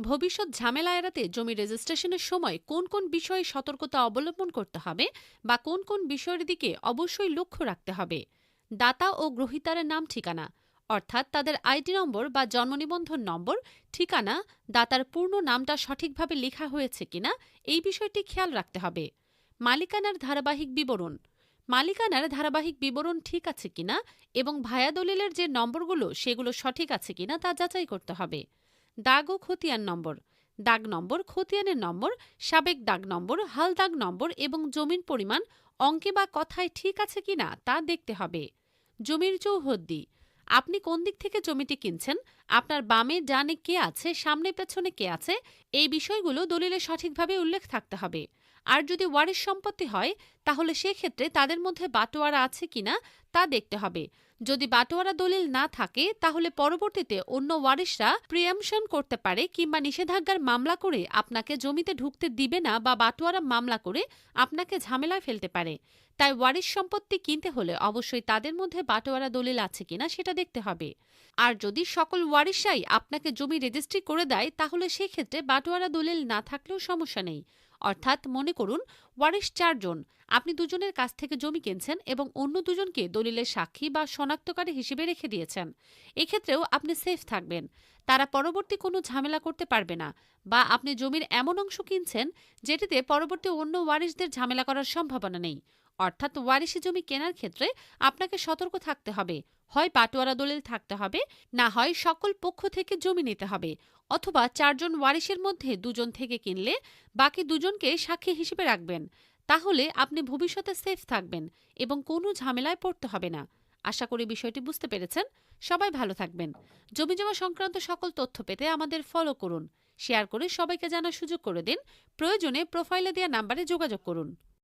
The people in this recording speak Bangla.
ভবিষ্যৎ ঝামেলা এড়াতে জমি রেজিস্ট্রেশনের সময় কোন কোন বিষয়ে সতর্কতা অবলম্বন করতে হবে বা কোন কোন বিষয়ের দিকে অবশ্যই লক্ষ্য রাখতে হবে। দাতা ও গ্রহীতার নাম ঠিকানা, অর্থাৎ তাদের আইডি নম্বর বা জন্ম নিবন্ধন নম্বর, ঠিকানা, দাতার পূর্ণ নামটা সঠিকভাবে লেখা হয়েছে কিনা এই বিষয়টি খেয়াল রাখতে হবে। মালিকানার ধারাবাহিক বিবরণ, মালিকানার ধারাবাহিক বিবরণ ঠিক আছে কিনা এবং ভায়া দলিলের যে নম্বরগুলো সেগুলো সঠিক আছে কিনা তা যাচাই করতে হবে। দাগ ও খতিয়ান নম্বর, দাগ নম্বর, খতিয়ানের নম্বর, সাবেক দাগ নম্বর, হাল দাগ নম্বর এবং জমির পরিমাণ অঙ্কে বা কথায় ঠিক আছে কিনা তা দেখতে হবে। জমির চৌহদ্দি, আপনি কোন দিক থেকে জমিটি কিনছেন, আপনার বামে ডানে কে আছে, সামনে পেছনে কে আছে, এই বিষয়গুলো দলিলে সঠিকভাবে উল্লেখ থাকতে হবে। আর যদি ওয়ারিশ সম্পত্তি হয় তাহলে সেক্ষেত্রে তাদের মধ্যে বাটোয়ারা আছে কিনা তা দেখতে হবে। যদি বাটোয়ারা দলিল না থাকে তাহলে পরবর্তীতে অন্য ওয়ারিশরা প্রিয়াম্পশন করতে পারে কিংবা নিষেধাজ্ঞার মামলা করে আপনাকে জমিতে ঢুকতে দিবে না বা বাটোয়ারা মামলা করে আপনাকে ঝামেলায় ফেলতে পারে। তাই ওয়ারিশ সম্পত্তি কিনতে হলে অবশ্যই তাদের মধ্যে বাটোয়ারা দলিল আছে কিনা সেটা দেখতে হবে। আর যদি সকল ওয়ারিশরাই আপনাকে জমি রেজিস্ট্রি করে দেয় তাহলে সেক্ষেত্রে বাটোয়ারা দলিল না থাকলেও সমস্যা নেই। অর্থাৎ মনে করুন ওয়ারিশ 4 জন, আপনি দুজনের কাছ থেকে জমি কিনছেন এবং অন্য দুজনকে দলিলের সাক্ষী বা শনাক্তকারী হিসেবে রেখে দিয়েছেন। এক্ষেত্রেও আপনি সেফ থাকবেন, তারা পরবর্তী কোনো ঝামেলা করতে পারবে না। বা আপনি জমির এমন অংশ কিনছেন যেটিতে পরবর্তী অন্য ওয়ারিশদের ঝামেলা করার সম্ভাবনা নেই। অর্থাৎ ওয়ারিশি জমি কেনার ক্ষেত্রে আপনাকে সতর্ক থাকতে হবে, হয় বাটোয়ারা দলিল থাকতে হবে, না হয় সকল পক্ষ থেকে জমি নিতে হবে, অথবা 4 জন ওয়ারিশের মধ্যে 2 জন থেকে কিনলে বাকি 2 জনকে সাক্ষী হিসেবে রাখবেন। তাহলে আপনি ভবিষ্যতে সেফ থাকবেন এবং কোনো ঝামেলায় পড়তে হবে না। আশা করি বিষয়টি বুঝতে পেরেছেন। সবাই ভালো থাকবেন। জমিজমা সংক্রান্ত সকল তথ্য পেতে আমাদের ফলো করুন, শেয়ার করে সবাইকে জানার সুযোগ করে দিন। প্রয়োজনে প্রোফাইলে দেওয়া নাম্বারে যোগাযোগ করুন।